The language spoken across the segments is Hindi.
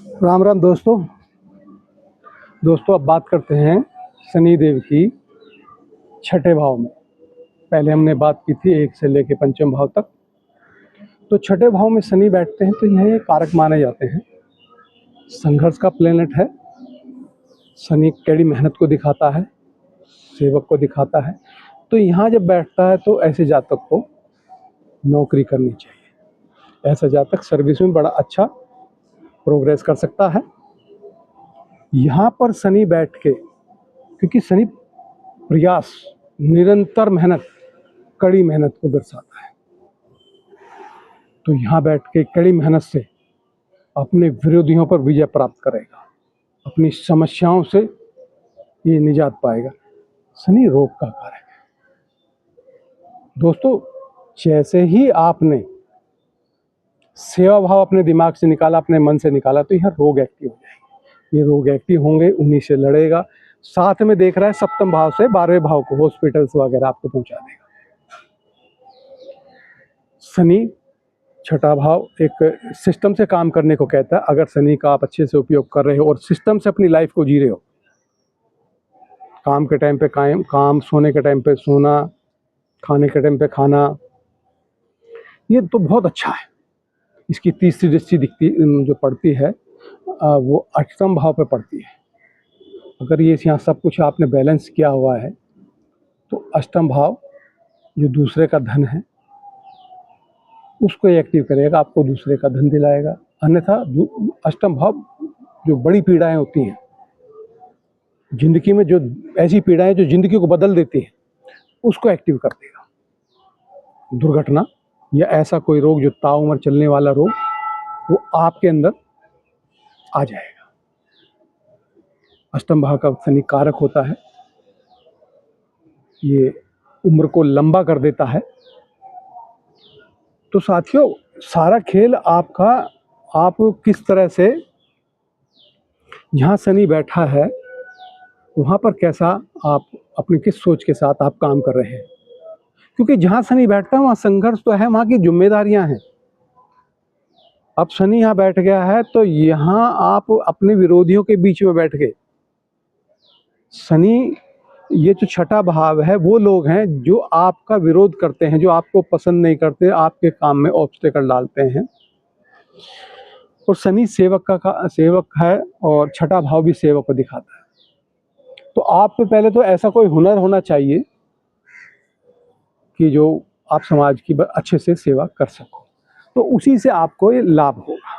राम राम दोस्तों अब बात करते हैं शनिदेव की छठे भाव में। पहले हमने बात की थी 1 से लेकर पंचम भाव तक। तो छठे भाव में शनि बैठते हैं तो यह कारक माने जाते हैं। संघर्ष का प्लेनेट है। शनि कड़ी मेहनत को दिखाता है, सेवक को दिखाता है। तो यहाँ जब बैठता है तो ऐसे जातक को नौकरी करनी चाहिए। ऐसा जातक सर्विस में बड़ा अच्छा प्रोग्रेस कर सकता है। यहाँ पर शनि बैठ के, क्योंकि शनि प्रयास, निरंतर मेहनत, कड़ी मेहनत को दर्शाता है, तो यहाँ बैठ के कड़ी मेहनत से अपने विरोधियों पर विजय प्राप्त करेगा, अपनी समस्याओं से ये निजात पाएगा। शनि रोग का कारक है दोस्तों। जैसे ही आपने सेवा भाव अपने दिमाग से निकाला, अपने मन से निकाला, तो यह रोग एक्टिव हो जाएंगे। ये रोग एक्टिव होंगे, उन्हीं से लड़ेगा। साथ में देख रहा है सप्तम भाव से 12वें भाव को, हॉस्पिटल्स वगैरह आपको पहुंचा देगा। शनि छठा भाव एक सिस्टम से काम करने को कहता है। अगर शनि का आप अच्छे से उपयोग कर रहे हो और सिस्टम से अपनी लाइफ को जी रहे हो, काम के टाइम पे काम, सोने के टाइम पे सोना, खाने के टाइम पे खाना, ये तो बहुत अच्छा है। इसकी तीसरी दृष्टि दिखती जो पड़ती है वो अष्टम भाव पे पड़ती है। अगर ये यहाँ सब कुछ आपने बैलेंस किया हुआ है तो अष्टम भाव जो दूसरे का धन है उसको एक्टिव करेगा, आपको दूसरे का धन दिलाएगा। अन्यथा अष्टम भाव जो बड़ी पीड़ाएं होती हैं जिंदगी में, जो ऐसी पीड़ाएं जो जिंदगी को बदल देती हैं, उसको एक्टिव कर देगा। दुर्घटना या ऐसा कोई रोग जो ताउम्र चलने वाला रोग, वो आपके अंदर आ जाएगा। अष्टम भाव का शनि कारक होता है, ये उम्र को लंबा कर देता है। तो साथियों, सारा खेल आपका, आप किस तरह से जहाँ शनि बैठा है वहाँ पर कैसा आप अपनी किस सोच के साथ आप काम कर रहे हैं। क्योंकि जहाँ शनि बैठता है वहाँ संघर्ष तो है, वहाँ की जिम्मेदारियाँ हैं। अब शनि यहाँ बैठ गया है तो यहाँ आप अपने विरोधियों के बीच में बैठ गए। शनि ये जो छठा भाव है, वो लोग हैं जो आपका विरोध करते हैं, जो आपको पसंद नहीं करते, आपके काम में ऑब्स्टेकल डालते हैं। और शनि सेवक है और छठा भाव भी सेवक को दिखाता है। तो आप पे पहले तो ऐसा कोई हुनर होना चाहिए कि जो आप समाज की अच्छे से सेवा कर सको, तो उसी से आपको ये लाभ होगा।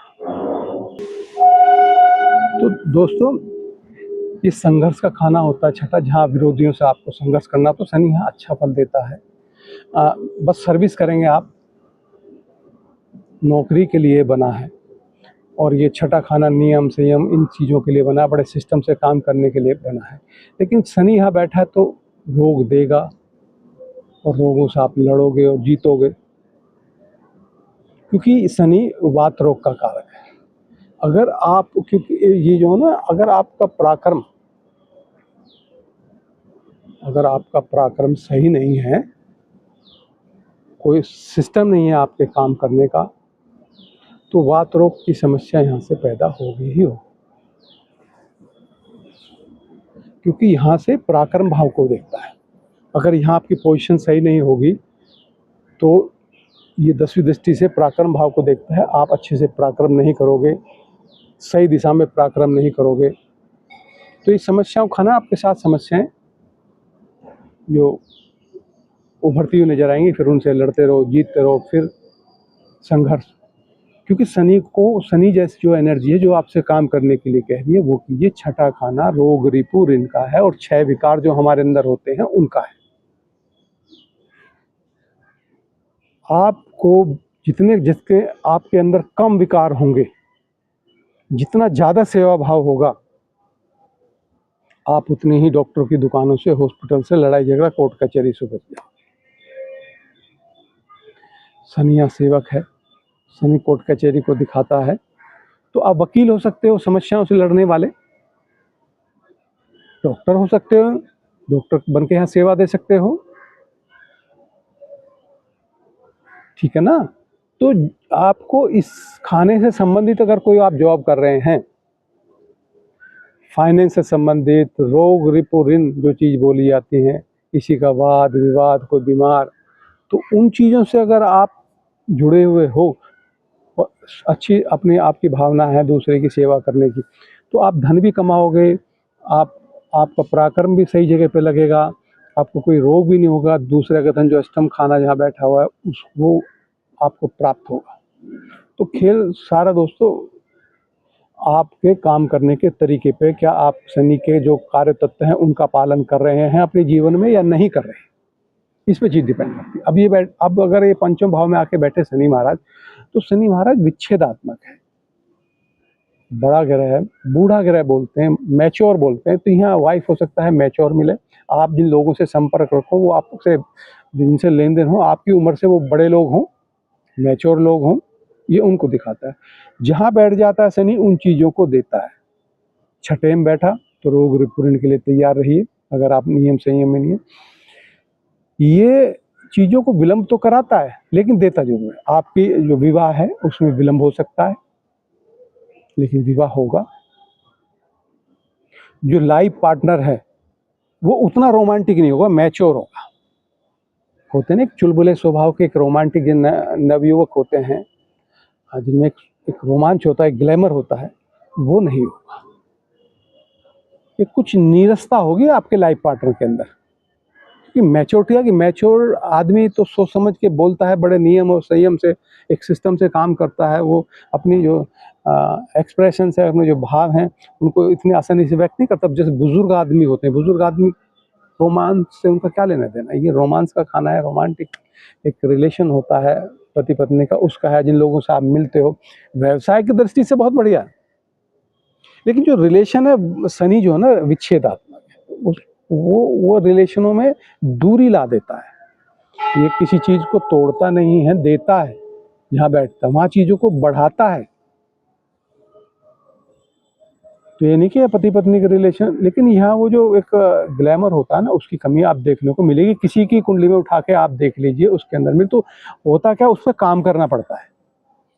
तो दोस्तों, ये संघर्ष का खाना होता है छठा, जहाँ विरोधियों से आपको संघर्ष करना, तो शनि यहाँ अच्छा फल देता है। बस सर्विस करेंगे आप, नौकरी के लिए बना है। और ये छठा खाना नियम संयम इन चीज़ों के लिए बना है, बड़े सिस्टम से काम करने के लिए बना है। लेकिन शनि यहाँ बैठा है तो रोग देगा, और रोगों से आप लड़ोगे और जीतोगे, क्योंकि शनि वात रोग का कारक है। अगर आप, क्योंकि ये जो है ना, अगर आपका पराक्रम सही नहीं है, कोई सिस्टम नहीं है आपके काम करने का, तो वात रोग की समस्या यहाँ से पैदा होगी ही हो। क्योंकि यहाँ से पराक्रम भाव को देखता है। अगर यहाँ आपकी पोजीशन सही नहीं होगी तो ये 10वीं दृष्टि से पराक्रम भाव को देखता है। आप अच्छे से पराक्रम नहीं करोगे, सही दिशा में पराक्रम नहीं करोगे, तो ये समस्याओं खाना आपके साथ समस्याएं जो उभरती हुई नजर आएंगी, फिर उनसे लड़ते रहो, जीतते रहो, फिर संघर्ष। क्योंकि शनि जैसी जो एनर्जी है जो आपसे काम करने के लिए कह रही है, वो कि ये छठा खाना रोग रिपु ऋण का है, और 6 विकार जो हमारे अंदर होते हैं उनका है। आपको जितने आपके अंदर कम विकार होंगे, जितना ज़्यादा सेवा भाव होगा, आप उतनी ही डॉक्टर की दुकानों से, हॉस्पिटल से, लड़ाई झगड़ा, कोर्ट कचहरी से बच जाओगे। शनि यहाँ सेवक है, शनि कोर्ट कचहरी को दिखाता है। तो आप वकील हो सकते हो, समस्याओं से लड़ने वाले डॉक्टर हो सकते हो, डॉक्टर बन के यहाँ सेवा दे सकते हो, ठीक है ना। तो आपको इस खाने से संबंधित अगर कोई आप जॉब कर रहे हैं फाइनेंस से संबंधित रोग रिपो ऋण जो चीज़ बोली जाती है, किसी का वाद विवाद, कोई बीमार, तो उन चीज़ों से अगर आप जुड़े हुए हो, अच्छी अपनी आपकी भावना है दूसरे की सेवा करने की, तो आप धन भी कमाओगे, आप आपका पराक्रम भी सही जगह पे लगेगा, आपको कोई रोग भी नहीं होगा, दूसरे का धन जो अष्टम खाना जहाँ बैठा हुआ है उस वो आपको प्राप्त होगा। तो खेल सारा दोस्तों आपके काम करने के तरीके पे, क्या आप शनि के जो कार्य तत्व हैं उनका पालन कर रहे हैं अपने जीवन में या नहीं कर रहे हैं, इस पे चीज़ डिपेंड करती है। अब अगर ये पंचम भाव में आके बैठे शनि महाराज, तो शनि महाराज विच्छेदात्मक है, बड़ा ग्रह है, बूढ़ा ग्रह बोलते हैं, मैच्योर बोलते हैं, तो यहाँ वाइफ हो सकता है मैच्योर मिले। आप जिन लोगों से संपर्क रखो, वो आपसे जिनसे लेन देन हो, आपकी उम्र से वो बड़े लोग हों, मैच्योर लोग हों, ये उनको दिखाता है। जहाँ बैठ जाता है शनि उन चीज़ों को देता है। छठे में बैठा तो रोग रिपुरण के लिए तैयार रहिए, अगर आप नियम संयम में नहीं है। ये चीज़ों को विलंब तो कराता है लेकिन देता जरूर है। आपकी जो विवाह है उसमें विलंब हो सकता है लेकिन विवाह होगा। जो लाइफ पार्टनर है वो उतना रोमांटिक नहीं होगा, मैच्योर होगा। होते ना एक चुलबुले स्वभाव के, एक रोमांटिक जिन नवयुवक होते हैं, जिनमें एक रोमांच होता है, ग्लैमर होता है, वो नहीं होगा। ये कुछ नीरसता होगी आपके लाइफ पार्टनर के अंदर, कि मैच्योरिटी है कि मैच्योर आदमी तो सोच समझ के बोलता है, बड़े नियम और संयम से एक सिस्टम से काम करता है। वो अपनी जो एक्सप्रेशन है, अपने जो भाव हैं उनको इतनी आसानी से व्यक्त नहीं करता। जैसे बुजुर्ग आदमी होते हैं, बुजुर्ग आदमी रोमांस से उनका क्या लेना देना, ये रोमांस का खाना है। रोमांटिक एक रिलेशन होता है पति पत्नी का, उसका है, जिन लोगों से आप मिलते हो। व्यवसाय की दृष्टि से बहुत बढ़िया है, लेकिन जो रिलेशन है शनि जो है ना विच्छेदात्मक है, वो रिलेशनों में दूरी ला देता है। ये किसी चीज़ को तोड़ता नहीं है, देता है। जहाँ बैठता है वहाँ चीज़ों को बढ़ाता है। तो ये नहीं कि पति पत्नी के रिलेशन, लेकिन यहाँ वो जो एक ग्लैमर होता है ना, उसकी कमी आप देखने को मिलेगी। किसी की कुंडली में उठा के आप देख लीजिए, उसके अंदर में तो होता क्या, उस पर काम करना पड़ता है।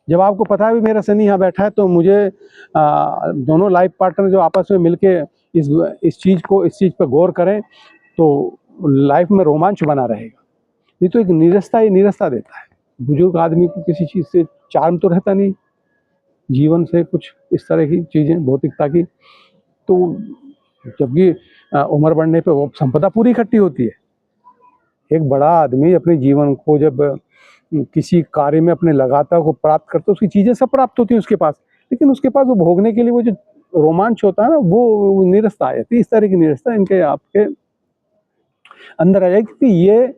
जब आपको पता है भी मेरा शनि यहाँ बैठा है, तो मुझे दोनों लाइफ पार्टनर जो आपस में मिलके इस चीज़ पर गौर करें तो लाइफ में रोमांच बना रहेगा। नहीं तो एक नीरसता, ये नीरसता देता है। बुजुर्ग आदमी को किसी चीज़ से चार्म तो रहता नहीं, जीवन से कुछ इस तरह की चीज़ें भौतिकता की। तो जबकि उम्र बढ़ने पे वो संपदा पूरी इकट्ठी होती है। एक बड़ा आदमी अपने जीवन को जब किसी कार्य में अपने लगातार को प्राप्त करता है, उसकी चीज़ें सब प्राप्त होती हैं उसके पास, लेकिन उसके पास वो भोगने के लिए वो जो रोमांच होता है ना, वो निरसता आ जाती है। इस तरह की निरसता इनके आपके अंदर आ जाएगी, क्योंकि ये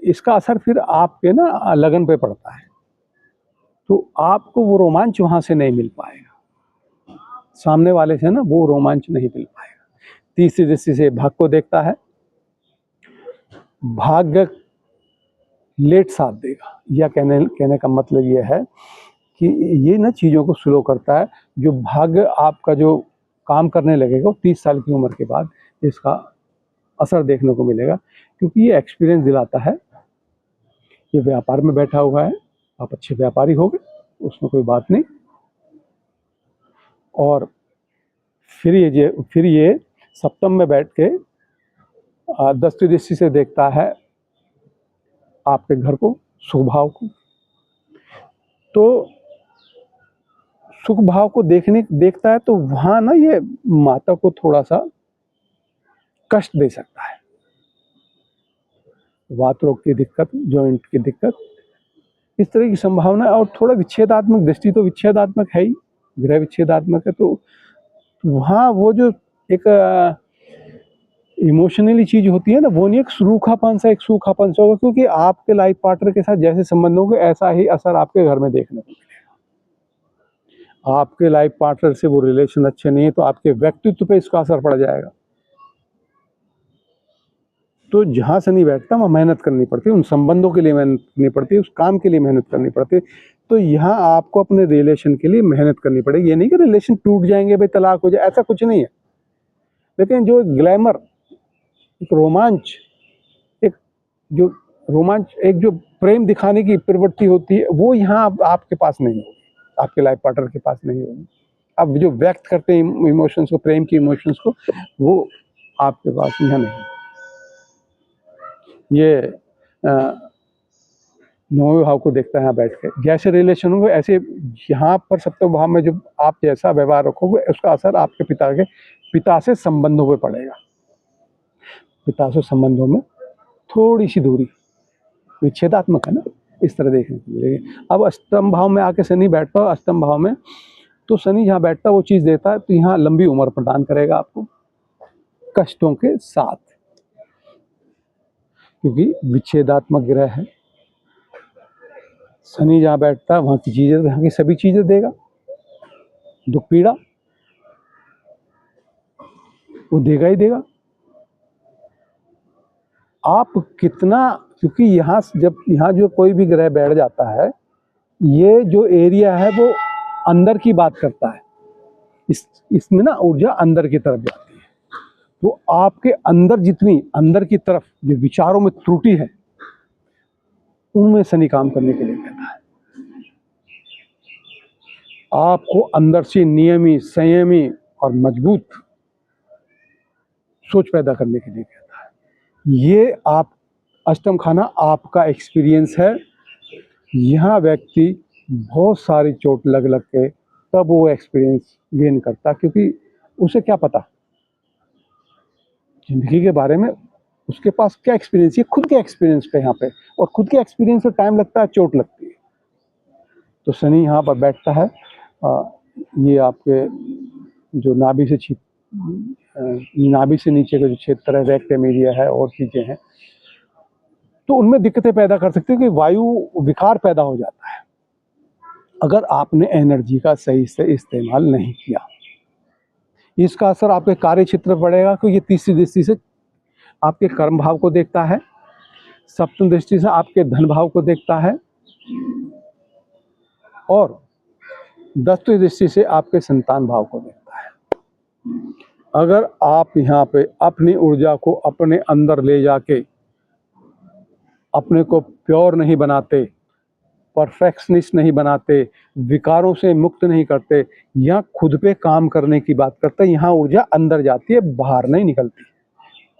इसका असर फिर आपके ना लगन पे पड़ता है। तो आपको वो रोमांच वहाँ से नहीं मिल पाएगा, सामने वाले से ना वो रोमांच नहीं मिल पाएगा। तीसरी दृष्टि से भाग्य को देखता है। भाग्य लेट साथ देगा, या कहने का मतलब ये है कि ये ना चीज़ों को स्लो करता है। जो भाग्य आपका जो काम करने लगेगा 30 साल की उम्र के बाद इसका असर देखने को मिलेगा, क्योंकि ये एक्सपीरियंस दिलाता है। ये व्यापार में बैठा हुआ है, आप अच्छे व्यापारी हो गए, उसमें कोई बात नहीं। और फिर ये सप्तम में बैठ के 10वीं दृष्टि से देखता है आपके घर को, सुख भाव को। तो सुख भाव को देखता है, तो वहाँ ना ये माता को थोड़ा सा कष्ट दे सकता है। वात रोग की दिक्कत, जॉइंट की दिक्कत, इस तरह की संभावना। और थोड़ा विच्छेदात्मक दृष्टि, तो विच्छेदात्मक है ही, ग्रह विच्छेदात्मक है। तो वहाँ वो जो एक इमोशनली चीज होती है ना, वो नहीं, एक सूखापन सा होगा, क्योंकि आपके लाइफ पार्टनर के साथ जैसे संबंध होंगे ऐसा ही असर आपके घर में देखने को मिलेगा। आपके लाइफ पार्टनर से वो रिलेशन अच्छे नहीं है तो आपके व्यक्तित्व पे इसका असर पड़ जाएगा। तो जहाँ शनि बैठता है वहाँ मेहनत करनी पड़ती है, उन संबंधों के लिए मेहनत करनी पड़ती है, उस काम के लिए मेहनत करनी पड़ती है। तो यहाँ आपको अपने रिलेशन के लिए मेहनत करनी पड़ेगी। ये नहीं कि रिलेशन टूट जाएंगे, भाई तलाक हो जाए, ऐसा कुछ नहीं है। लेकिन जो ग्लैमर, एक रोमांच, एक जो एक जो प्रेम दिखाने की प्रवृत्ति होती है, वो यहाँ आपके पास नहीं होगी, आपके लाइफ पार्टनर के पास नहीं होगी। अब जो व्यक्त करते हैं इमोशंस को, प्रेम की इमोशंस को, वो आपके पास यहाँ नहीं। ये नौवें भाव को देखता है यहाँ बैठ के। जैसे रिलेशन होंगे ऐसे यहाँ पर सप्तम भाव में जो आप जैसा व्यवहार रखोगे उसका असर आपके पिता से संबंधों पे पड़ेगा। पिता से संबंधों में थोड़ी सी दूरी विच्छेदात्मक है ना, इस तरह देखने को मिलेगी। अब अष्टम भाव में आके शनि बैठता है, अष्टम भाव में तो शनि जहाँ बैठता है वो चीज़ देता है, तो यहाँ लंबी उम्र प्रदान करेगा आपको कष्टों के साथ, क्योंकि विच्छेदात्मक ग्रह है। शनि जहाँ बैठता है वहाँ की चीज़ें, वहाँ की सभी चीज़ें देगा। दुख पीड़ा वो देगा ही देगा। आप कितना, क्योंकि यहाँ जो कोई भी ग्रह बैठ जाता है, ये जो एरिया है वो अंदर की बात करता है। इसमें ना ऊर्जा अंदर की तरफ जाती है, तो आपके अंदर जितनी अंदर की तरफ जो विचारों में त्रुटि है उनमें शनि काम करने के लिए कहता है। आपको अंदर से नियमी, संयमी और मजबूत सोच पैदा करने के लिए कहता है। ये आप अष्टम खाना आपका एक्सपीरियंस है। यहाँ व्यक्ति बहुत सारी चोट लग के तब वो एक्सपीरियंस गेन करता, क्योंकि उसे क्या पता जिंदगी के बारे में, उसके पास क्या एक्सपीरियंस है, खुद के एक्सपीरियंस पे यहाँ पे, और खुद के एक्सपीरियंस में टाइम लगता है, चोट लगती है। तो शनि यहाँ पर बैठता है। ये आपके जो नाभि से नीचे का जो क्षेत्र है, रेक्टम एरिया है और चीज़ें हैं, तो उनमें दिक्कतें पैदा कर सकते हैं कि वायु विकार पैदा हो जाता है अगर आपने एनर्जी का सही से इस्तेमाल नहीं किया। इसका असर आपके कार्य क्षेत्र पर पड़ेगा, क्योंकि ये तीसरी दृष्टि से आपके कर्म भाव को देखता है, सप्तम दृष्टि से आपके धन भाव को देखता है, और दसवीं दृष्टि से आपके संतान भाव को देखता है। अगर आप यहाँ पे अपनी ऊर्जा को अपने अंदर ले जाके अपने को प्योर नहीं बनाते, परफेक्शनिस्ट नहीं बनाते, विकारों से मुक्त नहीं करते, या खुद पे काम करने की बात करते, यहाँ ऊर्जा अंदर जाती है, बाहर नहीं निकलती।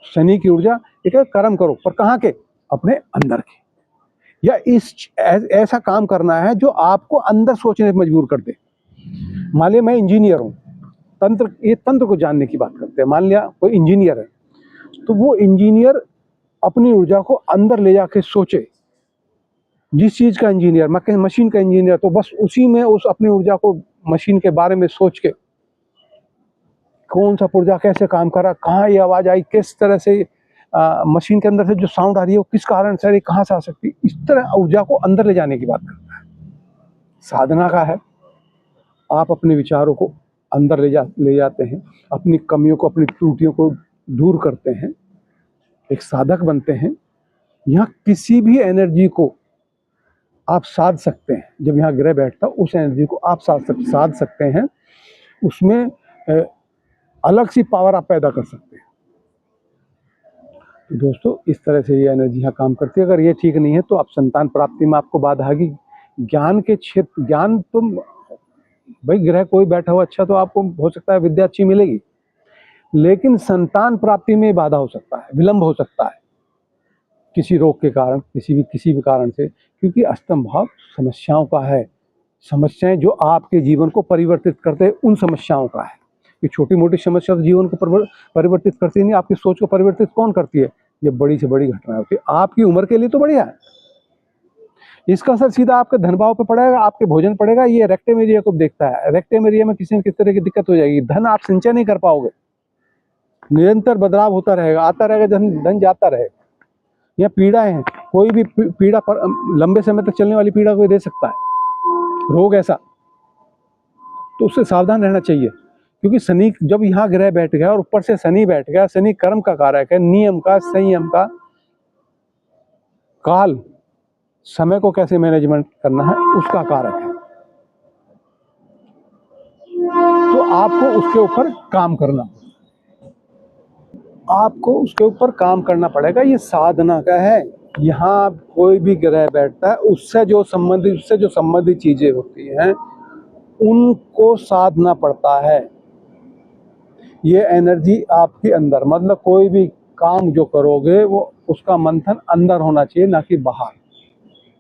शनि की ऊर्जा एक कर्म करो, पर कहाँ के? अपने अंदर के, या ऐसा काम करना है जो आपको अंदर सोचने पे मजबूर कर दे। मान लिया मैं इंजीनियर हूँ, तंत्र को जानने की बात करते हैं। मान लिया कोई इंजीनियर है, तो वो इंजीनियर अपनी ऊर्जा को अंदर ले जाके सोचे। जिस चीज़ का इंजीनियर, मैं कहीं मशीन का इंजीनियर, तो बस उसी में उस अपनी ऊर्जा को, मशीन के बारे में सोच के, कौन सा पुर्जा कैसे काम कर रहा, कहाँ ये आवाज़ आई, किस तरह से मशीन के अंदर से जो साउंड आ रही है वो किस कारण से आ रही, कहाँ से आ सकती, इस तरह ऊर्जा को अंदर ले जाने की बात करता है। साधना का है, आप अपने विचारों को अंदर ले जाते हैं, अपनी कमियों को, अपनी त्रुटियों को दूर करते हैं, एक साधक बनते हैं। यहाँ किसी भी एनर्जी को आप साध सकते हैं। जब यहाँ ग्रह बैठता उस एनर्जी को आप साध सकते हैं, उसमें अलग सी पावर आप पैदा कर सकते हैं। तो दोस्तों, इस तरह से ये एनर्जी यहाँ काम करती है। अगर ये ठीक नहीं है तो आप संतान प्राप्ति में आपको बाधा आएगी। ज्ञान के क्षेत्र, ज्ञान तो भाई ग्रह कोई बैठा हुआ अच्छा, तो आपको हो सकता है विद्या अच्छी मिलेगी, लेकिन संतान प्राप्ति में बाधा हो सकता है, विलंब हो सकता है किसी रोग के कारण, किसी भी कारण से, क्योंकि अष्टम भाव समस्याओं का है। समस्याएं जो आपके जीवन को परिवर्तित करते हैं, उन समस्याओं का है। ये छोटी मोटी समस्या तो जीवन को परिवर्तित करती नहीं, आपकी सोच को परिवर्तित कौन करती है? ये बड़ी से बड़ी घटना होती है। आपकी उम्र के लिए तो बढ़िया है, इसका असर सीधा आपके धन भाव पे पड़ेगा, आपके भोजन पड़ेगा। ये रेक्टम एरिया को देखता है। रेक्टम एरिया में किसी न किसी तरह की दिक्कत हो जाएगी, धन आप संचय नहीं कर पाओगे, निरंतर बदलाव होता रहेगा, आता रहेगा, धन जाता रहेगा। या पीड़ाएं हैं, कोई भी पीड़ा पर लंबे समय तक चलने वाली पीड़ा कोई दे सकता है, रोग ऐसा, तो उससे सावधान रहना चाहिए। क्योंकि शनि जब यहाँ ग्रह बैठ गया और ऊपर से शनि बैठ गया, शनि कर्म का कारक है, नियम का, संयम का, काल, समय को कैसे मैनेजमेंट करना है उसका कारक है। तो आपको उसके ऊपर काम करना पड़ेगा। ये साधना का है। यहाँ कोई भी ग्रह बैठता है, उससे जो संबंधित चीजें होती हैं उनको साधना पड़ता है। ये एनर्जी आपके अंदर, मतलब कोई भी काम जो करोगे वो उसका मंथन अंदर होना चाहिए, ना कि बाहर।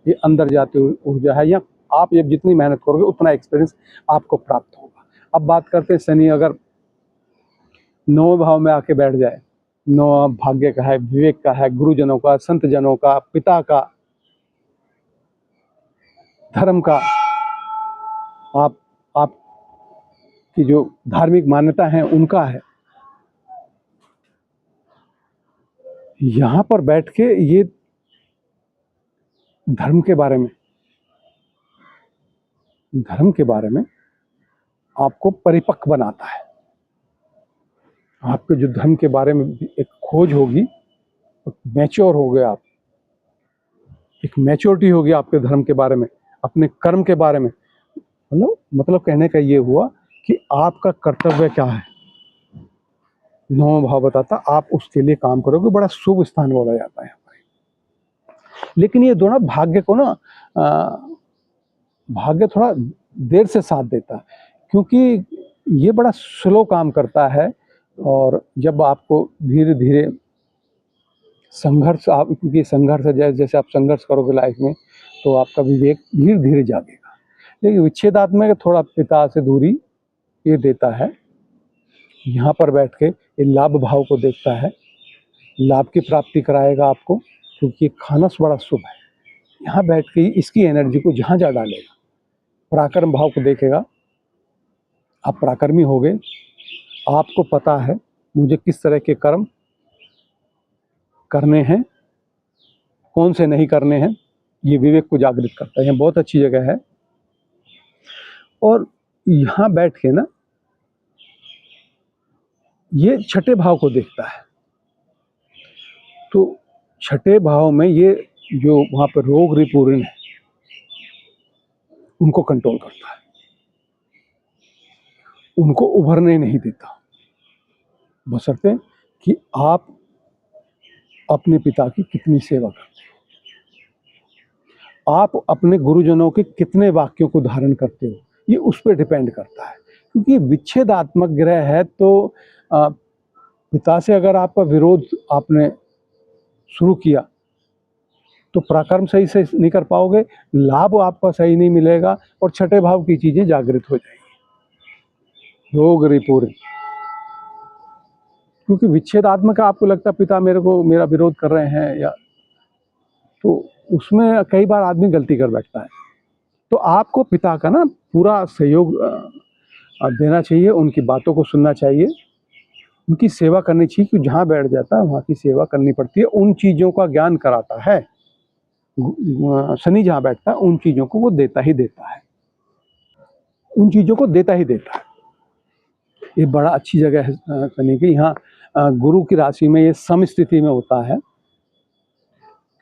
ये अंदर जाती हुई ऊर्जा है, या आप ये जितनी मेहनत करोगे उतना एक्सपीरियंस आपको प्राप्त होगा। अब बात करते हैं शनि अगर 9वें भाव में आके बैठ जाए, 9वां भाग्य का है, विवेक का है, गुरुजनों का, संत जनों का, पिता का, धर्म का, आपकी जो धार्मिक मान्यता है उनका है। यहाँ पर बैठ के ये धर्म के बारे में आपको परिपक्व बनाता है। आपके जो धर्म के बारे में एक खोज होगी, मैच्योर हो गए आप, एक मैच्योरिटी होगी आपके धर्म के बारे में, अपने कर्म के बारे में। मतलब कहने का ये हुआ कि आपका कर्तव्य क्या है, 9वां भाव बताता, आप उसके लिए काम करोगे। बड़ा शुभ स्थान बोला जाता है। लेकिन ये दोनों भाग्य को ना, भाग्य थोड़ा देर से साथ देता है, क्योंकि ये बड़ा स्लो काम करता है। और जब आपको धीरे धीरे संघर्ष, क्योंकि संघर्ष जैसे आप संघर्ष करोगे लाइफ में, तो आपका विवेक धीरे धीरे जागेगा। लेकिन विच्छेदात्मक थोड़ा पिता से दूरी ये देता है। यहाँ पर बैठ के ये लाभ भाव को देखता है, लाभ की प्राप्ति कराएगा आपको, क्योंकि खाना बड़ा शुभ है। यहाँ बैठ के इसकी एनर्जी को जहाँ जा डालेगा, पराक्रम भाव को देखेगा। आप पराक्रमी हो गए, आपको पता है मुझे किस तरह के कर्म करने हैं, कौन से नहीं करने हैं। ये विवेक को जागृत करता है। यह बहुत अच्छी जगह है। और यहाँ बैठ के ना ये छठे भाव को देखता है, तो छठे भाव में ये जो वहाँ पर रोग रिपुरण है उनको कंट्रोल करता है, उनको उभरने नहीं देता, बशर्ते कि आप अपने पिता की कितनी सेवा करते हो, आप अपने गुरुजनों के कितने वाक्यों को धारण करते हो, ये उस पर डिपेंड करता है। क्योंकि विच्छेदात्मक ग्रह है, तो पिता से अगर आपका विरोध आपने शुरू किया तो पराक्रम सही से नहीं कर पाओगे, लाभ आपका सही नहीं मिलेगा, और छठे भाव की चीजें जागृत हो जाएंगी। रोग रिपुरण, क्योंकि विच्छेदात्मक आपको लगता है पिता मेरा विरोध कर रहे हैं, या तो उसमें कई बार आदमी गलती कर बैठता है। तो आपको पिता का ना पूरा सहयोग देना चाहिए, उनकी बातों को सुनना चाहिए, उनकी सेवा करनी चाहिए। क्योंकि जहाँ बैठ जाता है वहाँ की सेवा करनी पड़ती है। उन चीज़ों का ज्ञान कराता है। शनि जहाँ बैठता है उन चीज़ों को वो देता ही देता है, उन चीज़ों को देता ही देता है। ये बड़ा अच्छी जगह है शनि की। यहाँ गुरु की राशि में ये सम स्थिति में होता है,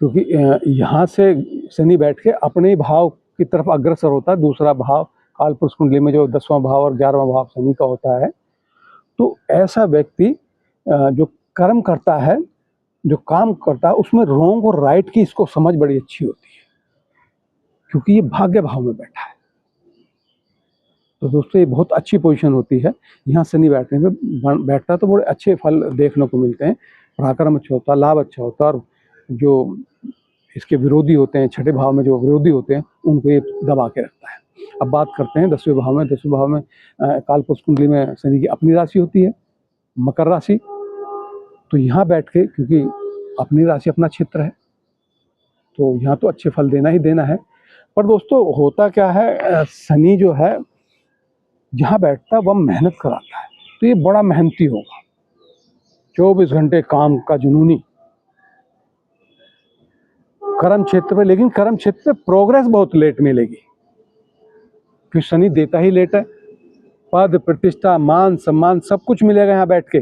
क्योंकि यहाँ से शनि बैठ के अपने भाव की तरफ अग्रसर होता है। दूसरा भाव कालपुरुष कुंडली में जो 10वां भाव और 11वां भाव शनि का होता है। तो ऐसा व्यक्ति जो कर्म करता है, जो काम करता है, उसमें रॉन्ग और राइट की इसको समझ बड़ी अच्छी होती है, क्योंकि ये भाग्य भाव में बैठा है। तो दोस्तों ये बहुत अच्छी पोजीशन होती है। यहाँ शनि बैठने में बैठता तो बड़े अच्छे फल देखने को मिलते हैं। पराक्रम अच्छा होता है, लाभ अच्छा होता है, और जो इसके विरोधी होते हैं, छठे भाव में जो विरोधी होते हैं, उनको ये दबा के रखता है। अब बात करते हैं 10वें भाव में। 10वें भाव में कालपुरुष कुंडली में शनि की अपनी राशि होती है, मकर राशि। तो यहाँ बैठ के, क्योंकि अपनी राशि अपना क्षेत्र है, तो यहाँ तो अच्छे फल देना ही देना है। पर दोस्तों होता क्या है, शनि जो है जहाँ बैठता है वह मेहनत कराता है, तो ये बड़ा मेहनती होगा, 24 घंटे काम का जुनूनी कर्म क्षेत्र में। लेकिन कर्म क्षेत्र में प्रोग्रेस बहुत लेट मिलेगी, फिर शनि देता ही लेट है। पद प्रतिष्ठा मान सम्मान सब कुछ मिलेगा यहाँ बैठ के,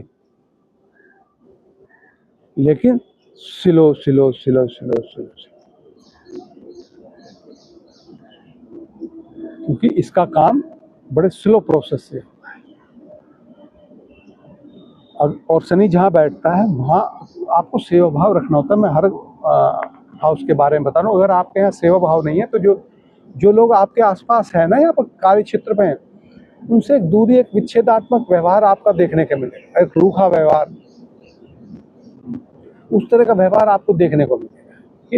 लेकिन slow slow slow slow slow, क्योंकि इसका काम बड़े स्लो प्रोसेस से होता है। और शनि जहाँ बैठता है वहाँ आपको सेवा भाव रखना होता है। मैं हर हाउस के बारे में बता रहा हूँ। अगर आपके यहाँ सेवा भाव नहीं है, तो जो लोग आपके आसपास है ना, यहाँ पर कार्य क्षेत्र में, उनसे एक दूरी, एक विच्छेदात्मक व्यवहार आपका देखने को मिलेगा, एक रूखा व्यवहार, उस तरह का व्यवहार आपको देखने को मिलेगा कि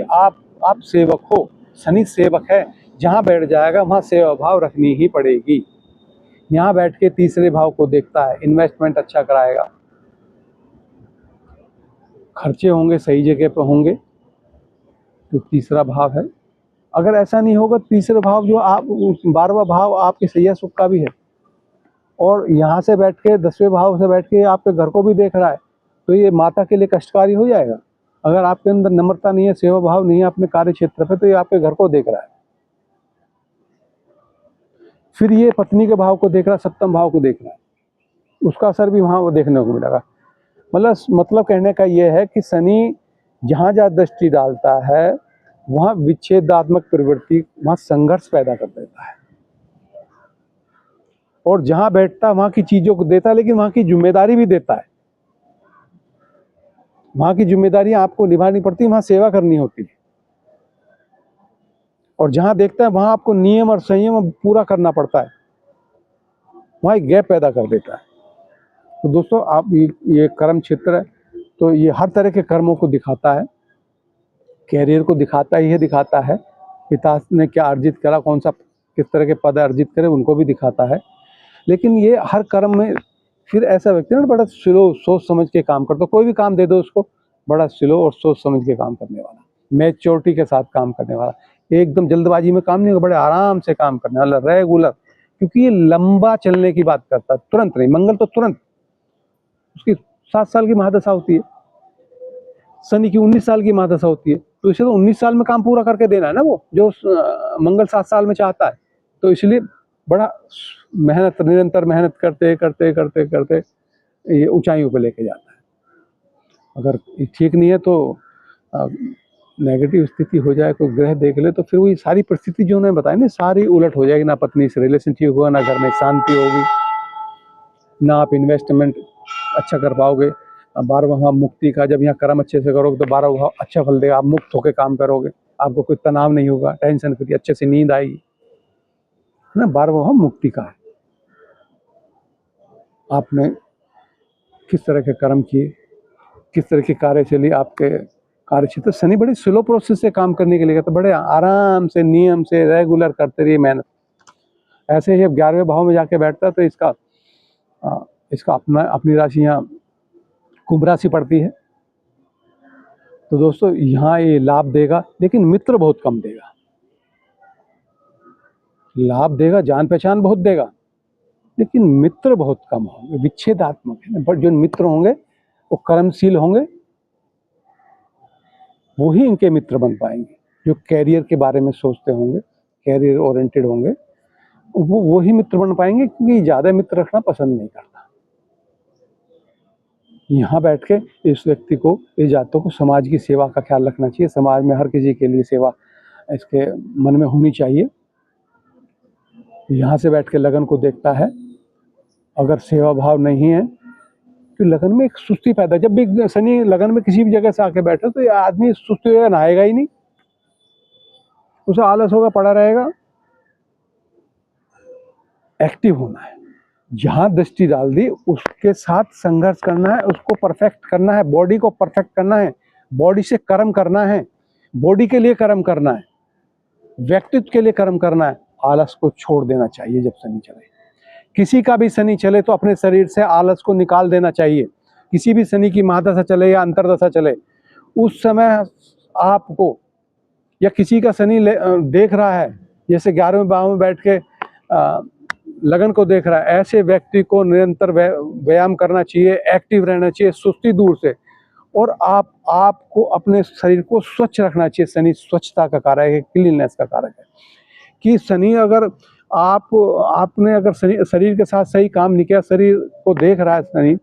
आप सेवक हो, शनि सेवक है, जहाँ बैठ जाएगा वहाँ सेवा भाव रखनी ही पड़ेगी। यहाँ बैठ के तीसरे भाव को देखता है, इन्वेस्टमेंट अच्छा कराएगा, खर्चे होंगे सही जगह पर होंगे, तो तीसरा भाव है। अगर ऐसा नहीं होगा, तीसरा भाव जो आप 12वां भाव आपके सैया सुख का भी है, और यहाँ से बैठ के 10वें भाव से बैठ के आपके घर को भी देख रहा है, तो ये माता के लिए कष्टकारी हो जाएगा। अगर आपके अंदर नम्रता नहीं है, सेवा भाव नहीं है अपने कार्य क्षेत्र पे, तो ये आपके घर को देख रहा है। फिर ये पत्नी के भाव को देख रहा है, सप्तम भाव को देख रहा है, उसका असर भी वहाँ वो देखने को मिलेगा। मतलब कहने का ये है कि शनि जहाँ जहाँ दृष्टि डालता है वहाँ विच्छेदात्मक प्रवृत्ति, वहाँ संघर्ष पैदा कर देता है, और जहाँ बैठता है वहाँ की चीज़ों को देता है, लेकिन वहाँ की जिम्मेदारी भी देता है। वहाँ की जिम्मेदारी आपको निभानी पड़ती है, वहाँ सेवा करनी होती है, और जहाँ देखता है वहाँ आपको नियम और संयम पूरा करना पड़ता है, वहाँ एक गैप पैदा कर देता है। तो दोस्तों, आप ये कर्म क्षेत्र है, तो ये हर तरह के कर्मों को दिखाता है, कैरियर को दिखाता ही है, दिखाता है पिता ने क्या अर्जित करा, कौन सा किस तरह के पद अर्जित करे, उनको भी दिखाता है। लेकिन ये हर कर्म में फिर ऐसा व्यक्ति ना बड़ा स्लो सोच समझ के काम करता, कोई भी काम दे दो उसको, बड़ा स्लो और सोच समझ के काम करने वाला, मैच्योरिटी के साथ काम करने वाला, एकदम जल्दबाजी में काम नहीं होगा, बड़े आराम से काम करने वाला, रेगुलर, क्योंकि ये लंबा चलने की बात करता है, तुरंत नहीं। मंगल तो तुरंत, उसकी 7 साल की महादशा होती है, शनि की 19 साल की महादशा होती है, तो इसे तो 19 साल में काम पूरा करके देना है ना, वो जो मंगल 7 साल में चाहता है। तो इसलिए बड़ा मेहनत, निरंतर मेहनत करते करते करते करते ये ऊंचाइयों पे लेके जाता है। अगर ठीक नहीं है तो नेगेटिव स्थिति हो जाए, कोई ग्रह देख ले, तो फिर वही सारी परिस्थिति जो उन्होंने बताई ना, सारी उलट हो जाएगी। ना पत्नी से रिलेशन ठीक होगा, ना घर में शांति होगी, ना आप इन्वेस्टमेंट अच्छा कर पाओगे। 12वां भाव मुक्ति का, जब यहाँ कर्म अच्छे से करोगे तो 12वां भाव अच्छा फल देगा, आप मुक्त होकर काम करोगे, आपको कोई तनाव नहीं होगा, टेंशन फ्री, अच्छे से नींद आएगी, है ना। 12वां भाव मुक्ति का है। आपने किस तरह के कर्म किए, किस तरह की कार्यशैली, आपके कार्यक्षेत्र, शनि बड़ी स्लो प्रोसेस से काम करने के लिए कहते, बड़े आराम से, नियम से, रेगुलर करते रहिए मेहनत। ऐसे ही अब 11वें भाव में जाके बैठता है तो इसका अपनी राशि यहाँ कुंभ राशि पड़ती है। तो दोस्तों, यहाँ ये लाभ देगा, लेकिन मित्र बहुत कम देगा। लाभ देगा, जान पहचान बहुत देगा, लेकिन मित्र बहुत कम होंगे, विच्छेदात्मक है। बट जो मित्र होंगे वो कर्मशील होंगे, वही इनके मित्र बन पाएंगे। जो कैरियर के बारे में सोचते होंगे, कैरियर ओरिएंटेड होंगे, वो वही मित्र बन पाएंगे, क्योंकि ज़्यादा मित्र रखना पसंद नहीं करता। यहाँ बैठ के इस व्यक्ति को, इस जातकों को समाज की सेवा का ख्याल रखना चाहिए। समाज में हर किसी के लिए सेवा इसके मन में होनी चाहिए। यहाँ से बैठ के लगन को देखता है, अगर सेवा भाव नहीं है तो लगन में एक सुस्ती पैदा, जब भी शनि लगन में किसी भी जगह से आके बैठे तो ये आदमी सुस्ती होगा, नहाएगा ही नहीं, उसे आलस होगा, पड़ा रहेगा। एक्टिव होना है, जहाँ दृष्टि डाल दी उसके साथ संघर्ष करना है, उसको परफेक्ट करना है, बॉडी को परफेक्ट करना है, बॉडी से कर्म करना है, बॉडी के लिए कर्म करना है, व्यक्तित्व के लिए कर्म करना है। आलस को छोड़ देना चाहिए। जब शनि चले, किसी का भी शनि चले तो अपने शरीर से आलस को निकाल देना चाहिए। किसी भी शनि की महादशा चले या अंतरदशा चले, उस समय आपको, या किसी का शनि देख रहा है, जैसे 11वें भाव में बैठ के लगन को देख रहा है, ऐसे व्यक्ति को निरंतर व्यायाम करना चाहिए, एक्टिव रहना चाहिए, सुस्ती दूर से, और आपको अपने शरीर को स्वच्छ रखना चाहिए। शनि स्वच्छता का कारक है, क्लीननेस का कारक है। कि शनि अगर आपने अगर शरीर के साथ सही काम नहीं किया, शरीर को देख रहा है शनि,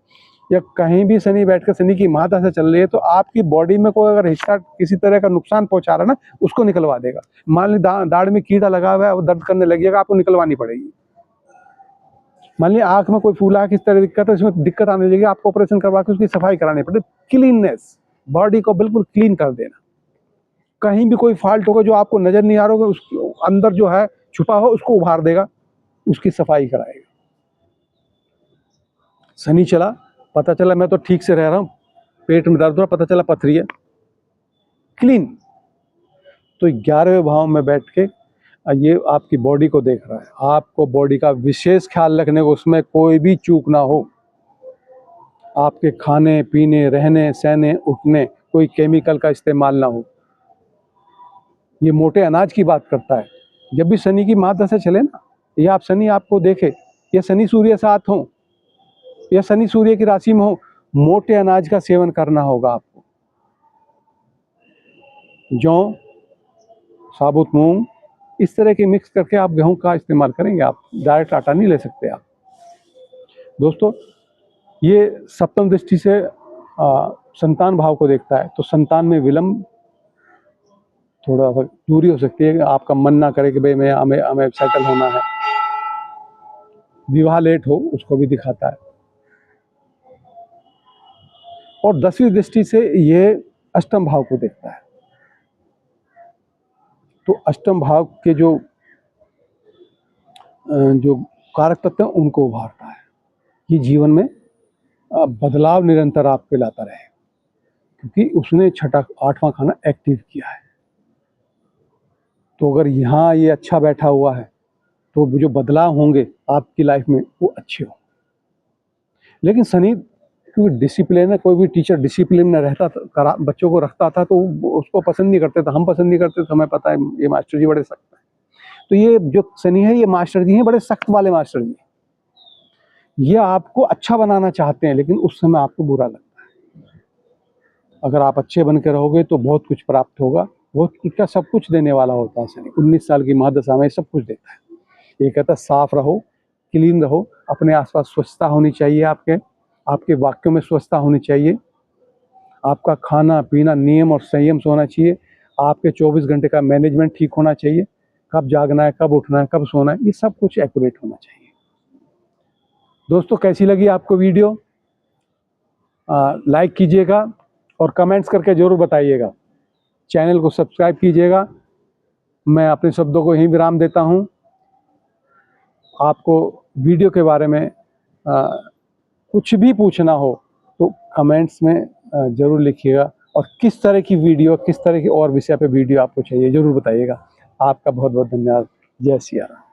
या कहीं भी शनि बैठकर शनि की महादशा चल रही है, तो आपकी बॉडी में कोई अगर हिस्सा किसी तरह का नुकसान पहुंचा रहा है ना, उसको निकलवा देगा। मान ली दाढ़ में कीड़ा लगा हुआ है, वो दर्द करने लगेगा, आपको निकलवानी पड़ेगी। मान लीजिए आँख में कोई फूला, किस तरह दिक्कत है, उसमें दिक्कत आने लगेगी, आपको ऑपरेशन करवा के उसकी सफाई करानी पड़ेगी। क्लीननेस, बॉडी को बिल्कुल क्लीन कर देना। कहीं भी कोई फॉल्ट होगा जो आपको नजर नहीं आ रहा होगा, उस अंदर जो है छुपा हो, उसको उभार देगा, उसकी सफाई कराएगा। शनि चला, पता चला मैं तो ठीक से रह रहा हूँ, पेट में दर्द हो रहा, पता चला पथरी है, क्लीन। तो 11वें भाव में बैठ के ये आपकी बॉडी को देख रहा है। आपको बॉडी का विशेष ख्याल रखने को, उसमें कोई भी चूक ना हो। आपके खाने पीने, रहने सहने, उठने कोई केमिकल का इस्तेमाल ना हो। ये मोटे अनाज की बात करता है। जब भी शनि की महादशा चले ना, ये आप शनि आपको देखे, या शनि सूर्य साथ हो, या शनि सूर्य की राशि में हो, मोटे अनाज का सेवन करना होगा आपको। जौ, साबुत मूंग, इस तरह के मिक्स करके आप गेहूं का इस्तेमाल करेंगे। आप डायरेक्ट आटा नहीं ले सकते आप। दोस्तों, ये सप्तम दृष्टि से संतान भाव को देखता है, तो संतान में विलंब, थोड़ा सा दूरी हो सकती है। आपका मन ना करे कि भाई हमें सेटल होना है, विवाह लेट हो, उसको भी दिखाता है। और 10वीं दृष्टि से ये अष्टम भाव को देखता है, तो अष्टम भाव के जो कारक तत्व हैं उनको उभारता है कि जीवन में बदलाव निरंतर आपके लाता रहे, क्योंकि उसने छठा 8वां खाना एक्टिव किया है। तो अगर यहाँ ये अच्छा बैठा हुआ है तो जो बदलाव होंगे आपकी लाइफ में वो अच्छे हों। लेकिन शनि, क्योंकि डिसिप्लिन है, कोई भी टीचर डिसिप्लिन में रहता था, बच्चों को रखता था, तो उसको पसंद नहीं करते थे, हम पसंद नहीं करते थे। हमें पता है ये मास्टर जी बड़े सख्त हैं। तो ये जो शनि है, ये मास्टर जी हैं, बड़े सख्त वाले मास्टर जी। ये आपको अच्छा बनाना चाहते हैं, लेकिन उस समय आपको बुरा लगता है। अगर आप अच्छे बन के रहोगे तो बहुत कुछ प्राप्त होगा। बहुत कुछ का सब कुछ देने वाला होता है शनि। 19 साल की महादशा में सब कुछ देता है। ये कहता है साफ रहो, क्लीन रहो, अपने आसपास स्वच्छता होनी चाहिए, आपके वाक्यों में स्वच्छता होनी चाहिए, आपका खाना पीना नियम और संयम से होना चाहिए, आपके 24 घंटे का मैनेजमेंट ठीक होना चाहिए, कब जागना है, कब उठना है, कब सोना है, ये सब कुछ एक्यूरेट होना चाहिए। दोस्तों, कैसी लगी आपको वीडियो? लाइक कीजिएगा और कमेंट्स करके ज़रूर बताइएगा। चैनल को सब्सक्राइब कीजिएगा। मैं अपने शब्दों को यहीं विराम देता हूँ। आपको वीडियो के बारे में कुछ भी पूछना हो तो कमेंट्स में ज़रूर लिखिएगा, और किस तरह की वीडियो, किस तरह की और विषय पे वीडियो आपको चाहिए ज़रूर बताइएगा। आपका बहुत बहुत धन्यवाद। जय सिया राम।